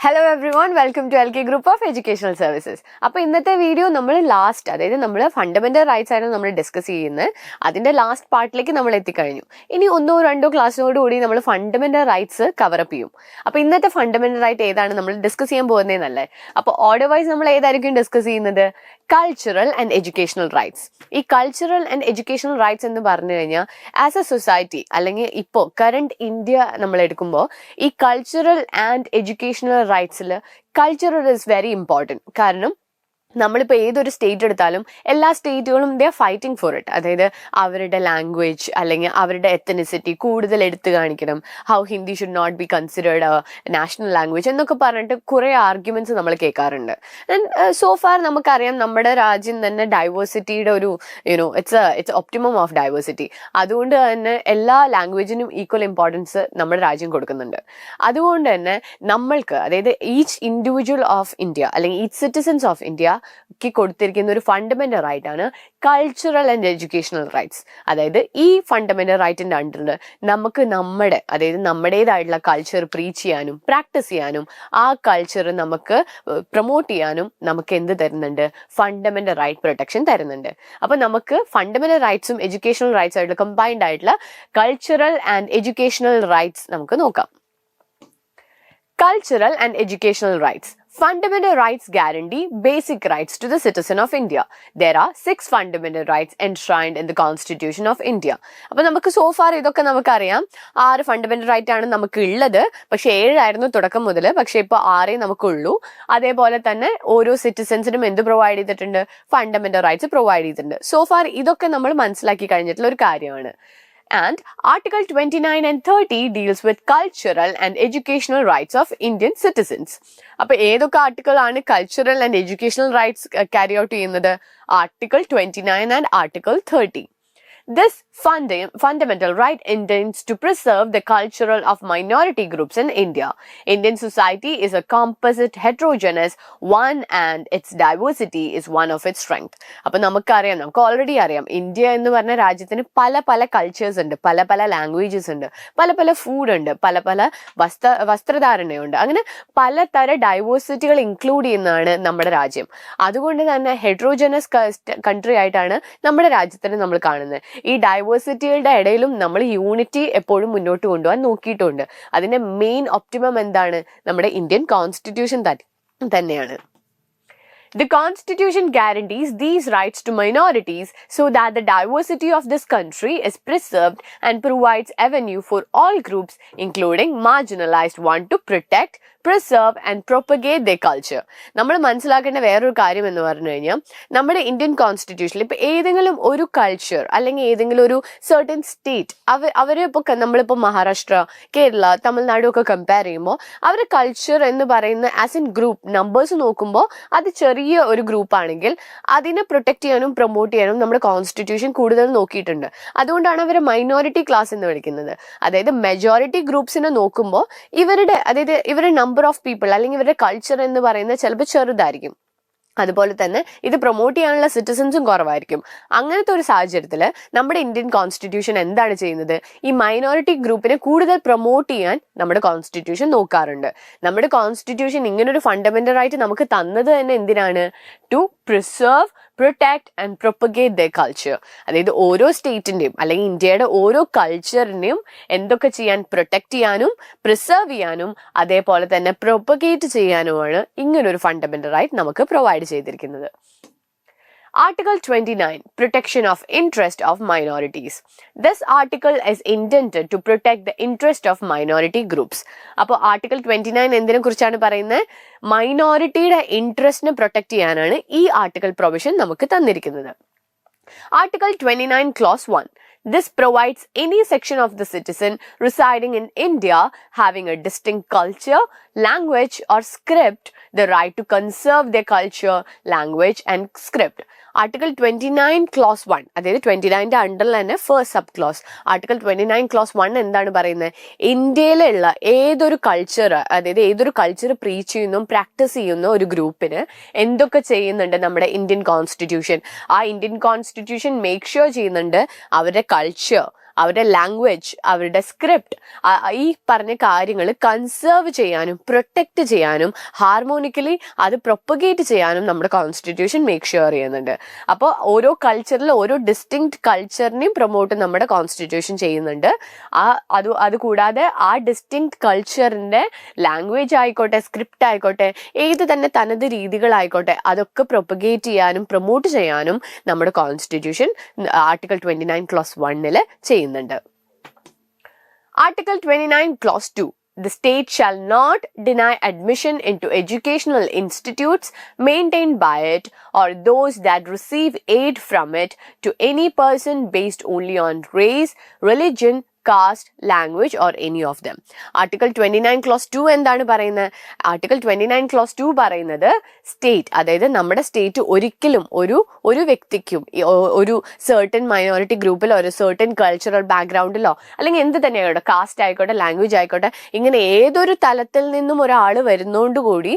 Hello everyone, welcome to LK Group of Educational Services. അപ്പോൾ ഇന്നത്തെ video നമ്മൾ last, അതായത് നമ്മൾ ഫണ്ടമെന്റൽ റൈറ്റ്സ് ആയിരുന്നു നമ്മൾ ഡിസ്കസ് ചെയ്യുന്നത്. അതിന്റെ ലാസ്റ്റ് പാർട്ടിലേക്ക് നമ്മൾ എത്തിക്കഴിഞ്ഞു. ഇനി ഒന്നോ രണ്ടോ ക്ലാസ്സിനോടുകൂടി നമ്മൾ ഫണ്ടമെന്റൽ റൈറ്റ്സ് കവറപ്പ് ചെയ്യും. അപ്പോൾ ഇന്നത്തെ ഫണ്ടമെന്റൽ റൈറ്റ് ഏതാണ് നമ്മൾ ഡിസ്കസ് ചെയ്യാൻ പോകുന്നതെന്നല്ലേ. അപ്പോൾ ഓർഡർ വൈസ് നമ്മൾ ഏതായിരിക്കും ഡിസ്കസ് ചെയ്യുന്നത്? Cultural and educational rights. ഈ കൾച്ചറൽ ആൻഡ് എഡ്യൂക്കേഷണൽ റൈറ്റ്സ് എന്ന് പറഞ്ഞു കഴിഞ്ഞാൽ ആസ് എ സൊസൈറ്റി അല്ലെങ്കിൽ ഇപ്പോൾ കറണ്ട് ഇന്ത്യ നമ്മൾ എടുക്കുമ്പോൾ ഈ കൾച്ചറൽ ആൻഡ് എഡ്യൂക്കേഷണൽ റൈറ്റ്സിൽ കൾച്ചറൽ ഇസ് വെരി ഇമ്പോർട്ടൻറ്റ്. കാരണം നമ്മളിപ്പോൾ ഏതൊരു സ്റ്റേറ്റ് എടുത്താലും എല്ലാ സ്റ്റേറ്റുകളും they are fighting for it. അതായത് അവരുടെ ലാംഗ്വേജ് അല്ലെങ്കിൽ അവരുടെ എത്തനിസിറ്റി കൂടുതൽ എടുത്തു കാണിക്കണം. How Hindi should not be considered national language എന്നൊക്കെ പറഞ്ഞിട്ട് കുറേ ആർഗ്യുമെന്റ്സ് നമ്മൾ കേൾക്കാറുണ്ട്. ആൻഡ് സോ ഫാർ നമുക്കറിയാം നമ്മുടെ രാജ്യം തന്നെ ഡൈവേഴ്സിറ്റിയുടെ ഒരു ഇറ്റ്സ് ഒപ്റ്റിമം ഓഫ് ഡൈവേഴ്സിറ്റി. അതുകൊണ്ട് തന്നെ എല്ലാ ലാംഗ്വേജിനും ഈക്വൽ ഇമ്പോർട്ടൻസ് നമ്മുടെ രാജ്യം കൊടുക്കുന്നുണ്ട്. അതുകൊണ്ട് തന്നെ നമ്മൾക്ക്, അതായത് ഈച്ച് ഇൻഡിവിജ്വൽ ഓഫ് ഇന്ത്യ അല്ലെങ്കിൽ ഈച്ച് സിറ്റിസൺസ് ഓഫ് ഇന്ത്യ കൊടുത്തിരിക്കുന്ന ഒരു ഫണ്ടമെന്റൽ റൈറ്റ് ആണ് കൾച്ചറൽ ആൻഡ് എഡ്യൂക്കേഷണൽ റൈറ്റ്സ്. അതായത് ഈ ഫണ്ടമെന്റൽ റൈറ്റിന്റെ അണ്ടറിൽ നമുക്ക് നമ്മുടേതായിട്ടുള്ള കൾച്ചർ പ്രീച്ച് ചെയ്യാനും പ്രാക്ടീസ് ചെയ്യാനും ആ കൾച്ചർ നമുക്ക് പ്രൊമോട്ട് ചെയ്യാനും നമുക്ക് എന്ത് തരുന്നുണ്ട്? ഫണ്ടമെന്റൽ റൈറ്റ് പ്രൊട്ടക്ഷൻ തരുന്നുണ്ട്. അപ്പൊ നമുക്ക് ഫണ്ടമെന്റൽ റൈറ്റ്സും എഡ്യൂക്കേഷണൽ റൈറ്റ്സ് ആയിട്ടുള്ള കമ്പൈൻഡ് ആയിട്ടുള്ള കൾച്ചറൽ ആൻഡ് എഡ്യൂക്കേഷണൽ റൈറ്റ്സ് നമുക്ക് നോക്കാം. Cultural and educational rights. Fundamental rights guarantee basic rights to the citizen of India. There are 6 fundamental rights enshrined in the Constitution of India. അപ്പോൾ നമുക്ക് so far ഇതൊക്കെ നമുക്കറിയാം. 6 fundamental right ആണ് നമുക്ക് ഉള്ളത്. പക്ഷെ 7 ആയിരുന്നു തുടക്കം മുതൽ, പക്ഷെ ഇപ്പോൾ 6 നമുക്കുള്ളൂ. അതേപോലെ തന്നെ ഓരോ സിറ്റിസൺസിനും എന്ത് പ്രൊവൈഡ് ചെയ്തിട്ടുണ്ട്? ഫണ്ടമെന്റൽ റൈറ്റ്സ് പ്രൊവൈഡ് ചെയ്തിട്ടുണ്ട്. സോ ഫാർ ഇതൊക്കെ നമ്മൾ മനസ്സിലാക്കി കഴിഞ്ഞിട്ടുള്ള ഒരു കാര്യമാണ്. And Article 29 and 30 deals with cultural and educational rights of Indian citizens. അപ്പോൾ ഏതൊക്കെ ആർട്ടിക്കിൾ ആണ് cultural and educational rights carry out ചെയ്യുന്നത്? Article 29 and Article 30. This fundamental right intends to preserve the cultural of minority groups in India. Indian society is a composite, heterogeneous one and its diversity is one of its strength. അപ്പോൾ നമുക്ക് already അറിയാം, India എന്ന് പറഞ്ഞ രാജ്യത്തിന് പല പല cultures ഉണ്ട്, പല പല ലാംഗ്വേജസ് ഉണ്ട്, പല പല ഫുഡ് ഉണ്ട്, പല പല വസ്ത്രധാരണയുണ്ട്. അങ്ങനെ പലതര ഡൈവേഴ്സിറ്റികൾ ഇൻക്ലൂഡ് ചെയ്യുന്നതാണ് നമ്മുടെ രാജ്യം. അതുകൊണ്ട് തന്നെ ഹെട്രോജനസ് കൺട്രി ആയിട്ടാണ് നമ്മുടെ രാജ്യത്തിന് നമ്മൾ കാണുന്നത്. ഈ ഡൈവേഴ്സിറ്റികളുടെ ഇടയിലും നമ്മൾ യൂണിറ്റി എപ്പോഴും മുന്നോട്ട് കൊണ്ടുപോകാൻ നോക്കിയിട്ടുണ്ട്. അതിന്റെ മെയിൻ ഒപ്റ്റിമം എന്താണ്? നമ്മുടെ ഇന്ത്യൻ കോൺസ്റ്റിറ്റ്യൂഷൻ തന്നെയാണ്. The Constitution guarantees these rights to minorities so that the diversity of this country is preserved and provides avenue for all groups, including marginalized one, to protect, preserve and propagate their culture. നമ്മൾ മനസ്സിലാക്കേണ്ട വേറൊരു കാര്യം എന്ന് പറഞ്ഞു കഴിഞ്ഞാൽ നമ്മുടെ Indian കോൺസ്റ്റിറ്റ്യൂഷനിൽ ഇപ്പൊ ഏതെങ്കിലും ഒരു കൾച്ചർ അല്ലെങ്കിൽ ഏതെങ്കിലും ഒരു സർട്ടൻ സ്റ്റേറ്റ് അവരെ ഇപ്പോൾ നമ്മളിപ്പോൾ മഹാരാഷ്ട്ര, കേരള, തമിഴ്നാട് ഒക്കെ കമ്പയർ ചെയ്യുമ്പോൾ അവരുടെ കൾച്ചർ എന്ന് പറയുന്ന ആസ് എൻ ഗ്രൂപ്പ് നമ്പേഴ്സ് നോക്കുമ്പോൾ അത് ചെറിയ ഒരു ഗ്രൂപ്പ് ആണെങ്കിൽ അതിനെ പ്രൊട്ടക്ട് ചെയ്യാനും പ്രൊമോട്ട് ചെയ്യാനും നമ്മുടെ കോൺസ്റ്റിറ്റ്യൂഷൻ കൂടുതൽ നോക്കിയിട്ടുണ്ട്. അതുകൊണ്ടാണ് അവരെ മൈനോറിറ്റി ക്ലാസ് എന്ന് വിളിക്കുന്നത്. അതായത് മെജോറിറ്റി ഗ്രൂപ്പ്സിനെ നോക്കുമ്പോൾ ഇവരുടെ നമ്പർ ഓഫ് പീപ്പിൾ അല്ലെങ്കിൽ ഇവരുടെ കൾച്ചർ എന്ന് പറയുന്നത് ചിലപ്പോൾ ചെറുതായിരിക്കും. അതുപോലെ തന്നെ ഇത് പ്രൊമോട്ട് ചെയ്യാനുള്ള സിറ്റിസൺസും കുറവായിരിക്കും. അങ്ങനത്തെ ഒരു സാഹചര്യത്തിൽ നമ്മുടെ ഇന്ത്യൻ കോൺസ്റ്റിറ്റ്യൂഷൻ എന്താണ് ചെയ്യുന്നത്? ഈ മൈനോറിറ്റി ഗ്രൂപ്പിനെ കൂടുതൽ പ്രൊമോട്ട് ചെയ്യാൻ നമ്മുടെ കോൺസ്റ്റിറ്റ്യൂഷൻ നോക്കാറുണ്ട്. നമ്മുടെ കോൺസ്റ്റിറ്റ്യൂഷൻ ഇങ്ങനൊരു ഫണ്ടമെന്റൽ റൈറ്റ് നമുക്ക് തന്നത് തന്നെ എന്തിനാണ്? To preserve, protect and propagate the culture. അതായത് ഓരോ സ്റ്റേറ്റിന്റെയും അല്ലെങ്കിൽ ഇന്ത്യയുടെ ഓരോ കൾച്ചറിനെയും എന്തൊക്കെ ചെയ്യാൻ? പ്രൊട്ടക്ട് ചെയ്യാനും പ്രിസർവ് ചെയ്യാനും അതേപോലെ തന്നെ പ്രൊപ്പഗേറ്റ് ചെയ്യാനുമാണ് ഇങ്ങനൊരു ഫണ്ടമെന്റൽ റൈറ്റ് നമുക്ക് പ്രൊവൈഡ് ചെയ്തിരിക്കുന്നത്. Article 29, Protection of Interest of Minorities. This article is intended to protect the interest of minority groups. അപ്പോൾ Article 29 എന്തിനെ കുറിച്ചാണ് പറയുന്നത്? മൈനോറിറ്റിയുടെ ഇൻട്രസ്റ്റിനെ പ്രൊട്ടക്ട് ചെയ്യാനാണ് ഈ ആർട്ടിക്കിൾ പ്രൊവിഷൻ നമുക്ക് തന്നിരിക്കുന്നത്. Article 29 Clause 1. This provides any section of the citizen residing in India having a distinct culture, language or script the right to conserve their culture, language and script. Article 29 Clause 1, അതായത് 29ന്റെ അണ്ടറിൽ തന്നെ first sub close Article 29 Clause 1 എന്താണ് പറയുന്നത്? ഇന്ത്യയിലുള്ള ഏതൊരു culture, അതായത് ഏതൊരു culture preach ചെയ്യുന്നു പ്രാക്ടീസ് ചെയ്യുന്ന ഒരു ഗ്രൂപ്പിന് എന്തൊക്കെ ചെയ്യുന്നുണ്ട് നമ്മുടെ ഇന്ത്യൻ കോൺസ്റ്റിറ്റ്യൂഷൻ? ആ ഇന്ത്യൻ കോൺസ്റ്റിറ്റ്യൂഷൻ മേക്ക് ഷുവർ ചെയ്യുന്നുണ്ട് അവരുടെ കൾച്ചർ, അവരുടെ ലാംഗ്വേജ്, അവരുടെ സ്ക്രിപ്റ്റ്, ഈ പറഞ്ഞ കാര്യങ്ങൾ കൺസേർവ് ചെയ്യാനും പ്രൊട്ടക്റ്റ് ചെയ്യാനും ഹാർമോണിക്കലി അത് പ്രൊപ്പഗേറ്റ് ചെയ്യാനും നമ്മുടെ കോൺസ്റ്റിറ്റ്യൂഷൻ മേക്ക് ഷുവർ ചെയ്യുന്നുണ്ട്. അപ്പോൾ ഓരോ കൾച്ചറിൽ ഓരോ ഡിസ്റ്റിങ്ക്ട് കൾച്ചറിനെയും പ്രൊമോട്ട് നമ്മുടെ കോൺസ്റ്റിറ്റ്യൂഷൻ ചെയ്യുന്നുണ്ട്. അതുകൂടാതെ ആ ഡിസ്റ്റിങ്ക്ട് കൾച്ചറിന്റെ ലാംഗ്വേജ് ആയിക്കോട്ടെ, സ്ക്രിപ്റ്റ് ആയിക്കോട്ടെ, ഏത് തന്നെ തനത് രീതികളായിക്കോട്ടെ, അതൊക്കെ പ്രൊപ്പഗേറ്റ് ചെയ്യാനും പ്രൊമോട്ട് ചെയ്യാനും നമ്മുടെ കോൺസ്റ്റിറ്റ്യൂഷൻ ആർട്ടിക്കിൾ 29 ക്ലോസ് 1 ചെയ്യുന്നുണ്ട്. Article 29 clause 2, the state shall not deny admission into educational institutes maintained by it or those that receive aid from it to any person based only on race, religion, caste, language or any of them. Article 29 clause 2 എന്താണ് പറയുന്നത്? Article 29 clause 2 പറയുന്നത് state, അതായത് നമ്മുടെ state ഒരിക്കലും ഒരു വ്യക്തിക്കും ഒരു certain minority ഗ്രൂപ്പിലോ ഒരു സർട്ടൻ കൾച്ചറൽ ബാക്ക്ഗ്രൗണ്ടിലോ അല്ലെങ്കിൽ എന്ത് തന്നെ ആയിക്കോട്ടെ, കാസ്റ്റ് ആയിക്കോട്ടെ, ലാംഗ്വേജ് ആയിക്കോട്ടെ, ഇങ്ങനെ ഏതൊരു തലത്തിൽ നിന്നും ഒരാൾ വരുന്നോണ്ടുകൂടി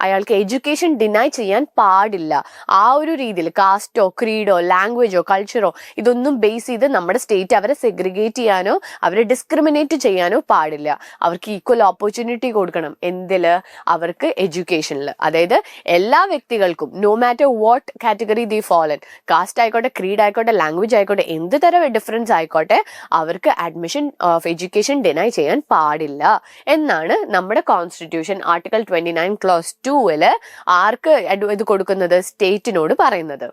അയാൾക്ക് എഡ്യൂക്കേഷൻ ഡിനൈ ചെയ്യാൻ പാടില്ല. ആ ഒരു രീതിയിൽ കാസ്റ്റോ ക്രീഡോ ലാംഗ്വേജോ കൾച്ചറോ ഇതൊന്നും ബേസ് ചെയ്ത് നമ്മുടെ സ്റ്റേറ്റ് അവരെ സെഗ്രിഗേറ്റ് ചെയ്യാനോ അവരെ ഡിസ്ക്രിമിനേറ്റ് ചെയ്യാനോ പാടില്ല. അവർക്ക് ഈക്വൽ ഓപ്പർച്യൂണിറ്റി കൊടുക്കണം. എന്തില്? അവർക്ക് എഡ്യൂക്കേഷനിൽ. അതായത് എല്ലാ വ്യക്തികൾക്കും no matter what category they fall in, caste ആയിക്കോട്ടെ, ക്രീഡ് ആയിക്കോട്ടെ, ലാംഗ്വേജ് ആയിക്കോട്ടെ, എന്ത് തരം ഡിഫറൻസ് ആയിക്കോട്ടെ, അവർക്ക് അഡ്മിഷൻ ഓഫ് എഡ്യൂക്കേഷൻ ഡിനൈ ചെയ്യാൻ പാടില്ല എന്നാണ് നമ്മുടെ കോൺസ്റ്റിറ്റ്യൂഷൻ ആർട്ടിക്കിൾ 29 ക്ലോസ് 2 ആർക്ക് ഇത് കൊടുക്കുന്നത്? സ്റ്റേറ്റിനോട് പറയുന്നത്.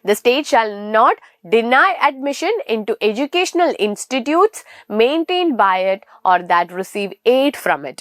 The state shall not deny admission into educational institutes maintained by it or that receive aid from it.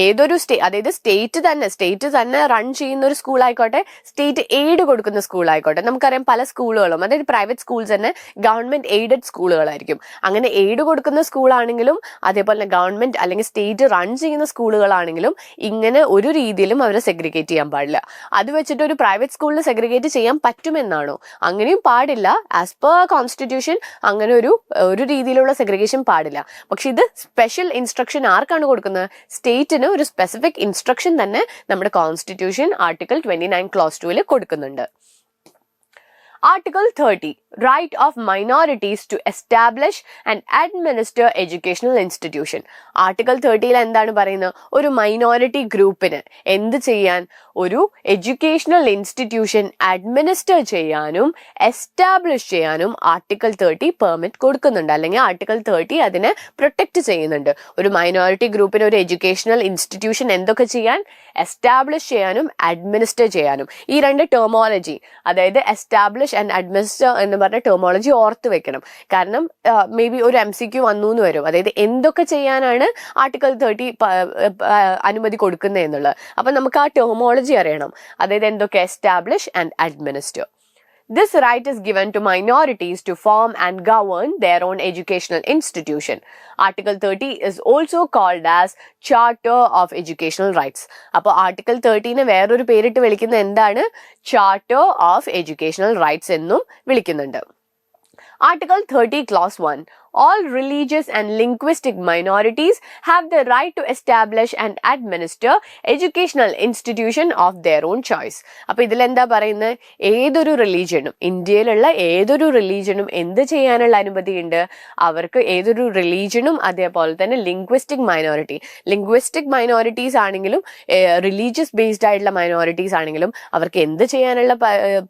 ഏതൊരു അതായത് സ്റ്റേറ്റ് തന്നെ റൺ ചെയ്യുന്ന ഒരു സ്കൂൾ ആയിക്കോട്ടെ, സ്റ്റേറ്റ് എയ്ഡ് കൊടുക്കുന്ന സ്കൂൾ ആയിക്കോട്ടെ. നമുക്കറിയാം പല സ്കൂളുകളും, അതായത് പ്രൈവറ്റ് സ്കൂൾസ് തന്നെ ഗവൺമെന്റ് എയ്ഡഡ് സ്കൂളുകളായിരിക്കും. അങ്ങനെ എയ്ഡ് കൊടുക്കുന്ന സ്കൂളാണെങ്കിലും അതേപോലെ തന്നെ ഗവൺമെന്റ് അല്ലെങ്കിൽ സ്റ്റേറ്റ് റൺ ചെയ്യുന്ന സ്കൂളുകളാണെങ്കിലും ഇങ്ങനെ ഒരു രീതിയിലും അവരെ സെഗ്രിഗേറ്റ് ചെയ്യാൻ പാടില്ല. അത് വെച്ചിട്ട് ഒരു പ്രൈവറ്റ് സ്കൂളിൽ സെഗ്രിഗേറ്റ് ചെയ്യാൻ പറ്റുമെന്നാണോ? അങ്ങനെയും പാടില്ല. ആസ് പെർ കോൺസ്റ്റിറ്റ്യൂഷൻ അങ്ങനെ ഒരു രീതിയിലുള്ള സെഗ്രിഗേഷൻ പാടില്ല. പക്ഷെ ഇത് സ്പെഷ്യൽ ഇൻസ്ട്രക്ഷൻ ആർക്കാണ് കൊടുക്കുന്നത്? സ്റ്റേറ്റിന് ഒരു സ്പെസിഫിക് ഇൻസ്ട്രക്ഷൻ തന്നെ നമ്മുടെ കോൺസ്റ്റിറ്റ്യൂഷൻ ആർട്ടിക്കിൾ 29 ക്ലോസ് 2 കൊടുക്കുന്നുണ്ട്. Article 30, right of minorities to establish and administer educational institution. Article 30 എന്താണ് പറയുന്നത്? ഒരു മൈനോറിറ്റി ഗ്രൂപ്പിന് എന്ത് ചെയ്യാൻ? ഒരു എഡ്യൂക്കേഷണൽ ഇൻസ്റ്റിറ്റ്യൂഷൻ അഡ്മിനിസ്റ്റർ ചെയ്യാനും എസ്റ്റാബ്ലിഷ് ചെയ്യാനും ആർട്ടിക്കിൾ 30 പെർമിറ്റ് കൊടുക്കുന്നുണ്ട്, അല്ലെങ്കിൽ ആർട്ടിക്കിൾ 30 അതിനെ പ്രൊട്ടക്ട് ചെയ്യുന്നുണ്ട്. ഒരു മൈനോറിറ്റി ഗ്രൂപ്പിന് ഒരു എഡ്യൂക്കേഷണൽ ഇൻസ്റ്റിറ്റ്യൂഷൻ എന്തൊക്കെ ചെയ്യാൻ? എസ്റ്റാബ്ലിഷ് ചെയ്യാനും അഡ്മിനിസ്റ്റർ ചെയ്യാനും. ഈ രണ്ട് ടെർമോളജി, അതായത് എസ്റ്റാബ്ലിഷ് ആൻഡ് അഡ്മിനിസ്റ്റർ എന്ന് പറഞ്ഞ ടെർമോളജി ഓർത്ത് വെക്കണം. കാരണം മേ ബി ഒരു MCQ വന്നു എന്ന് വരും. അതായത് എന്തൊക്കെ ചെയ്യാനാണ് ആർട്ടിക്കിൾ 30 അനുമതി കൊടുക്കുന്നത് എന്നുള്ളത്. അപ്പൊ നമുക്ക് ആ ടെർമോളജി അറിയണം. അതായത് എന്തൊക്കെ? Establish and administer. This right is given to minorities to form and govern their own educational institution. Article 30 is also called as Charter of Educational Rights. അപ്പോൾ ആർട്ടിക്കിൾ 30 വേറൊരു പേരിട്ട് വിളിക്കുന്നത് എന്താണ്? Charter of Educational Rights എന്നും വിളിക്കുന്നുണ്ട്. Article 30 Clause 1. All religious and linguistic minorities have the right to establish and administer educational institution of their own choice. അപ്പോൾ ഇതിലെന്താ പറയുന്നത്? ഏതൊരു റിലീജിയനും, ഇന്ത്യയിലുള്ള ഏതൊരു റിലീജിയനും എന്ത് ചെയ്യാനുള്ള അനുമതിയുണ്ട്? അവർക്ക് ഏതൊരു റിലീജിയനും അതേപോലെ തന്നെ ലിംഗ്വിസ്റ്റിക് മൈനോറിറ്റീസ് ആണെങ്കിലും റിലീജിയസ് ബേസ്ഡ് ആയിട്ടുള്ള മൈനോറിറ്റീസ് ആണെങ്കിലും അവർക്ക് എന്ത് ചെയ്യാനുള്ള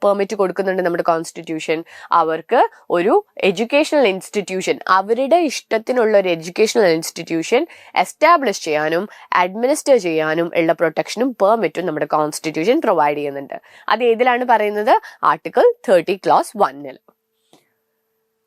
പെർമിറ്റ് കൊടുക്കുന്നുണ്ട് നമ്മുടെ കോൺസ്റ്റിറ്റ്യൂഷൻ? അവർക്ക് ഒരു എഡ്യൂക്കേഷണൽ ഇൻസ്റ്റിറ്റ്യൂഷൻ, അവരുടെ ഇഷ്ടത്തിനുള്ള ഒരു എഡ്യൂക്കേഷണൽ ഇൻസ്റ്റിറ്റ്യൂഷൻ എസ്റ്റാബ്ലിഷ് ചെയ്യാനും അഡ്മിനിസ്റ്റർ ചെയ്യാനും ഉള്ള പ്രൊട്ടക്ഷനും പെർമിറ്റും നമ്മുടെ കോൺസ്റ്റിറ്റ്യൂഷൻ പ്രൊവൈഡ് ചെയ്യുന്നുണ്ട്. അത് ഏതിലാണ് പറയുന്നത്? Article 30 close 1.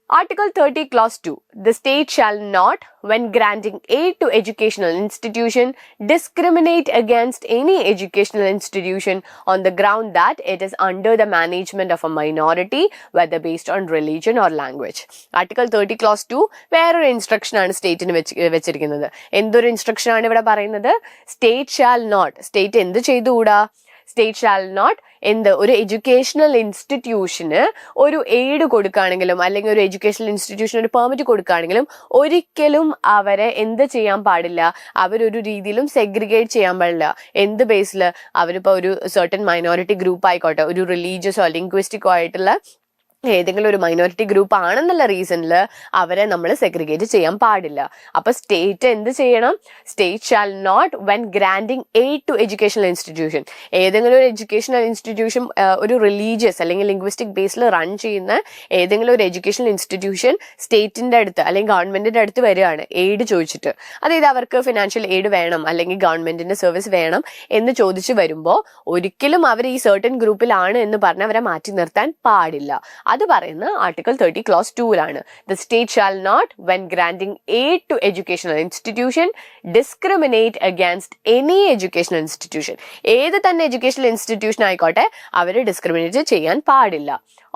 Article 30 Clause 2. The state shall not, when granting aid to educational institution, discriminate against any educational institution on the ground that it is under the management of a minority, whether based on religion or language. Article 30 Clause 2 വേറൊരു instruction ആണ് സ്റ്റേറ്റിന് വെച്ചിരിക്കുന്നത്. എന്തൊരു instruction ആണ് ഇവിടെ പറയുന്നത്? State shall not, state എന്ത് ചെയ്തുകൂടാ? State shall not ഒരു educational ഇൻസ്റ്റിറ്റ്യൂഷന് ഒരു എയ്ഡ് കൊടുക്കുകയാണെങ്കിലും അല്ലെങ്കിൽ ഒരു എഡ്യൂക്കേഷണൽ ഇൻസ്റ്റിറ്റ്യൂഷന് ഒരു പെർമിറ്റ് കൊടുക്കുകയാണെങ്കിലും ഒരിക്കലും അവരെ എന്ത് ചെയ്യാൻ പാടില്ല? അവരൊരു രീതിയിലും സെഗ്രിഗേറ്റ് ചെയ്യാൻ പാടില്ല. എന്ത് ബേസിൽ? അവരിപ്പോൾ ഒരു സർട്ടൻ മൈനോറിറ്റി ഗ്രൂപ്പ് ആയിക്കോട്ടെ, ഒരു റിലീജിയസോ ലിംഗ്വിസ്റ്റിക്കോ ആയിട്ടുള്ള ഏതെങ്കിലും ഒരു മൈനോറിറ്റി ഗ്രൂപ്പ് ആണെന്നുള്ള റീസണിൽ അവരെ നമ്മൾ സെഗ്രിഗേറ്റ് ചെയ്യാൻ പാടില്ല. അപ്പൊ സ്റ്റേറ്റ് എന്ത് ചെയ്യണം? State shall not when granting aid to educational institution, ഏതെങ്കിലും ഒരു എഡ്യൂക്കേഷണൽ ഇൻസ്റ്റിറ്റ്യൂഷൻ ഒരു റിലീജിയസ് അല്ലെങ്കിൽ ലിംഗ്വിസ്റ്റിക് ബേസിൽ റൺ ചെയ്യുന്ന ഏതെങ്കിലും ഒരു എഡ്യൂക്കേഷണൽ ഇൻസ്റ്റിറ്റ്യൂഷൻ സ്റ്റേറ്റിന്റെ അടുത്ത് അല്ലെങ്കിൽ ഗവൺമെന്റിന്റെ അടുത്ത് വരികയാണ് എയ്ഡ് ചോദിച്ചിട്ട്, അതായത് അവർക്ക് ഫിനാൻഷ്യൽ എയ്ഡ് വേണം അല്ലെങ്കിൽ ഗവൺമെന്റിന്റെ സർവീസ് വേണം എന്ന് ചോദിച്ചു വരുമ്പോൾ ഒരിക്കലും അവർ ഈ സർട്ടൻ ഗ്രൂപ്പിലാണ് എന്ന് പറഞ്ഞ് അവരെ മാറ്റി നിർത്താൻ പാടില്ല. അത് പറയുന്ന ആർട്ടിക്കിൾ 30 ക്ലോസ് 2-ലാണ്. The state shall not when granting aid to educational institution discriminate against any educational institution, ഏത് തന്നെ എഡ്യൂക്കേഷണൽ ഇൻസ്റ്റിറ്റ്യൂഷൻ ആയിക്കോട്ടെ അവരെ ഡിസ്ക്രിമിനേറ്റ് ചെയ്യാൻ പാടില്ല.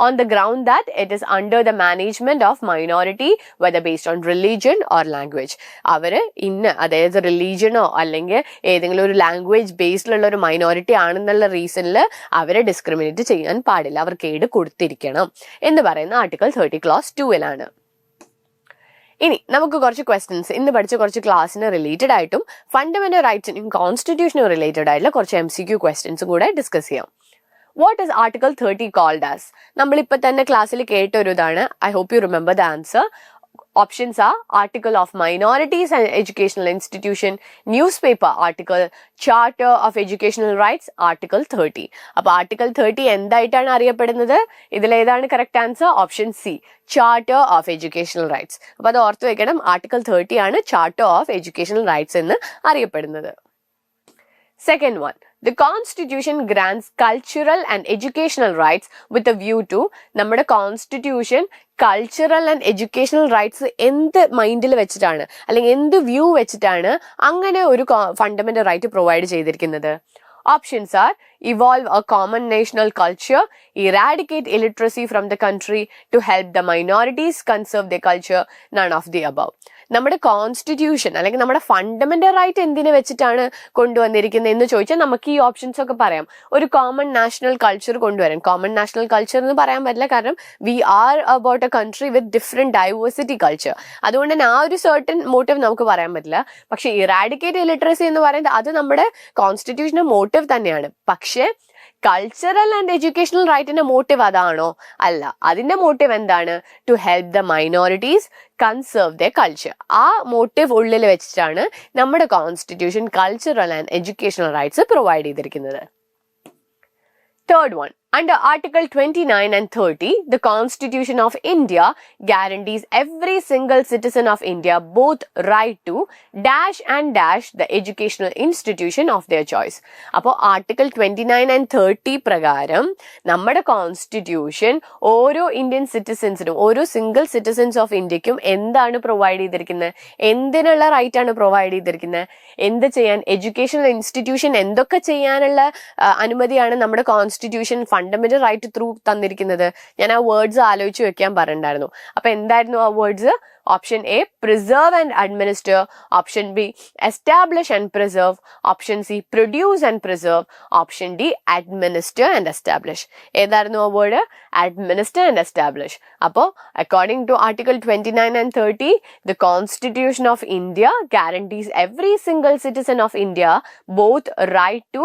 On the ground that it is under the management of minority, whether based on religion or language. അവര് അതായത് റിലീജിയനോ അല്ലെങ്കിൽ ഏതെങ്കിലും ഒരു ലാംഗ്വേജ് ബേസ്ഡിലുള്ള ഒരു മൈനോറിറ്റി ആണെന്നുള്ള റീസണിൽ അവരെ ഡിസ്ക്രിമിനേറ്റ് ചെയ്യാൻ പാടില്ല, അവർക്ക് എയ്ഡ് കൊടുത്തിരിക്കണം എന്ന് പറയുന്ന ആർട്ടിക്കിൾ 30 ക്ലോസ് 2-ലാണ്. ഇനി നമുക്ക് കുറച്ച് ക്വസ്റ്റ്യൻസ് ഇന്ന് പഠിച്ച കുറച്ച് ക്ലാസ്സിന് റിലേറ്റഡ് ആയിട്ടും ഫണ്ടമെന്റൽ റൈറ്റ്സിനും കോൺസ്റ്റിറ്റ്യൂഷനും റിലേറ്റഡ് ആയിട്ടുള്ള കുറച്ച് MCQ ക്വസ്റ്റ്യൻസും കൂടെ ഡിസ്കസ് ചെയ്യാം. What is Article 30 called as? നമ്മളിപ്പോ തന്നെ ക്ലാസ്സിൽ കേട്ട ഒരു ഇതാണ്. I hope you remember the answer. Options are Article of Minorities and Educational Institution, Newspaper Article, Charter of Educational Rights, Article 30. അപ്പോൾ Article 30 എന്തായിട്ടാണ് അറിയപ്പെടുന്നത്? ഇതിലേതാണ് correct answer? Option C, Charter of Educational Rights. അപ്പോൾ അത് ഓർത്ത് വെക്കണം, Article 30 ആണ് Charter of Educational Rights എന്ന് അറിയപ്പെടുന്നത്. Second one, the Constitution grants cultural and educational rights with a view to, നമ്മുടെ constitution cultural and educational rights എന്ത് മൈൻഡിൽ വെച്ചിട്ടാണ് അല്ലെങ്കിൽ എന്ത് വ്യൂ വെച്ചിട്ടാണ് അങ്ങനെ ഒരു ഫണ്ടമെന്റൽ റൈറ്റ് പ്രൊവൈഡ് ചെയ്തിരിക്കുന്നത്? Options are evolve a common national culture, eradicate illiteracy from the country, to help the minorities conserve their culture, none of the above. നമ്മുടെ കോൺസ്റ്റിറ്റ്യൂഷൻ അല്ലെങ്കിൽ നമ്മുടെ ഫണ്ടമെന്റൽ റൈറ്റ് എന്തിനു വെച്ചിട്ടാണ് കൊണ്ടുവന്നിരിക്കുന്നത് എന്ന് ചോദിച്ചാൽ നമുക്ക് ഈ ഓപ്ഷൻസ് ഒക്കെ പറയാം. ഒരു കോമൺ നാഷണൽ കൾച്ചർ കൊണ്ടുവരാൻ. കോമൺ നാഷണൽ കൾച്ചർ എന്ന് പറയാൻ പറ്റില്ല, കാരണം we are about a country with different diversity culture. അതുകൊണ്ട് തന്നെ ആ ഒരു സർട്ടൻ മോട്ടീവ് നമുക്ക് പറയാൻ പറ്റില്ല. പക്ഷെ ഇറാഡിക്കേറ്റ് ഇലിറ്ററസി എന്ന് പറയുന്നത് അത് നമ്മുടെ കോൺസ്റ്റിറ്റ്യൂഷന്റെ മോട്ടീവ് തന്നെയാണ്. പക്ഷെ കൾച്ചറൽ ആൻഡ് എഡ്യൂക്കേഷണൽ റൈറ്റിന്റെ മോട്ടീവ് അതാണോ? അല്ല. അതിന്റെ മോട്ടീവ് എന്താണ്? To help the minorities conserve the culture. ആ മോട്ടീവ് ഉള്ളിൽ വെച്ചിട്ടാണ് നമ്മുടെ constitution cultural and educational rights provide ചെയ്തിരിക്കുന്നത്. Third one, under Article 29 and 30, the Constitution of India guarantees every single citizen of India both right to dash and dash the educational institution of their choice. അപ്പോൾ Article 29 and 30 പ്രകാരം നമ്മുടെ constitution ഓരോ Indian സിറ്റിസൻസിനും, ഓരോ single citizens of ഇന്ത്യക്കും എന്താണ് provide ചെയ്തിരിക്കുന്നത്? എന്തിനുള്ള right ആണ് പ്രൊവൈഡ് ചെയ്തിരിക്കുന്നത്? എന്ത് ചെയ്യാൻ? എഡ്യൂക്കേഷണൽ ഇൻസ്റ്റിറ്റ്യൂഷൻ എന്തൊക്കെ ചെയ്യാനുള്ള അനുമതിയാണ് നമ്മുടെ കോൺസ്റ്റിറ്റ്യൂഷൻ ഫണ്ടമെന്റൽ റൈറ്റ് ത്രൂ തന്നിരിക്കുന്നത്? ഞാൻ ആ വേർഡ്സ് ആലോചിച്ച് വെക്കാൻ പറഞ്ഞിട്ടുണ്ടായിരുന്നു. അപ്പൊ എന്തായിരുന്നു ആ words? Option A, preserve and administer. Option B, establish and preserve. Option C, produce and preserve. Option D, administer and establish. ഏതായിരുന്നു ആ വേർഡ്? Administer and establish. അപ്പോൾ according to article 29 and 30, the Constitution of India guarantees every single citizen of India both right to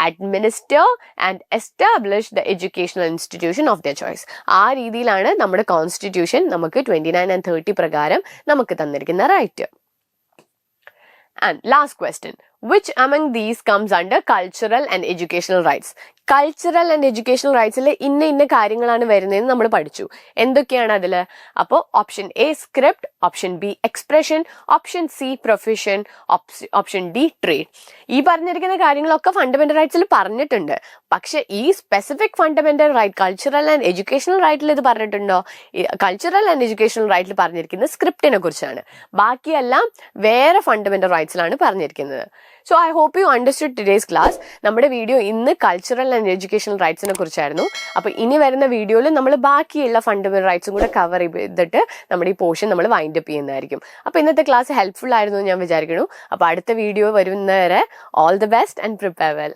administer and establish the educational institution of their choice. ആ രീതിയിലാണ് നമ്മുടെ constitution നമുക്ക് 29 and 30 പ്രകാരം നമുക്ക് തന്നിരിക്കുന്ന right. And last question, which among these comes under cultural and educational rights? Cultural and educational റൈറ്റ്സിൽ ഇന്ന കാര്യങ്ങളാണ് വരുന്നതെന്ന് നമ്മൾ പഠിച്ചു. എന്തൊക്കെയാണ് അതിൽ? അപ്പോൾ option A, script. Option B, expression. Option C, profession. Option D, trade. ഈ പറഞ്ഞിരിക്കുന്ന കാര്യങ്ങളൊക്കെ ഫണ്ടമെന്റൽ റൈറ്റ്സിൽ പറഞ്ഞിട്ടുണ്ട്. പക്ഷെ ഈ specific fundamental right cultural and educational റൈറ്റിൽ ഇത് പറഞ്ഞിട്ടുണ്ടോ? കൾച്ചറൽ ആൻഡ് എഡ്യൂക്കേഷണൽ റൈറ്റിൽ പറഞ്ഞിരിക്കുന്നത് സ്ക്രിപ്റ്റിനെ കുറിച്ചാണ്. ബാക്കിയെല്ലാം വേറെ ഫണ്ടമെന്റൽ റൈറ്റ്സിലാണ് പറഞ്ഞിരിക്കുന്നത്. So I hope you understood today's class. നമ്മുടെ വീഡിയോ ഇന്ന് കൾച്ചറൽ ആൻഡ് എഡ്യൂക്കേഷണൽ റൈറ്റ്സിനെ കുറിച്ചായിരുന്നു. അപ്പോൾ ഇനി വരുന്ന വീഡിയോയിൽ നമ്മൾ ബാക്കിയുള്ള ഫണ്ടമെന്റൽ റൈറ്റ്സും കൂടെ കവർ ചെയ്തിട്ട് നമ്മുടെ ഈ പോർഷൻ നമ്മൾ വൈൻഡ് അപ്പ് ചെയ്യുന്നതായിരിക്കും. അപ്പോൾ ഇന്നത്തെ ക്ലാസ് ഹെൽപ്ഫുൾ ആയിരുന്നു എന്ന് ഞാൻ വിചാരിക്കുന്നു. അപ്പോൾ അടുത്ത വീഡിയോ വരുന്നവരെ all the best and prepare well.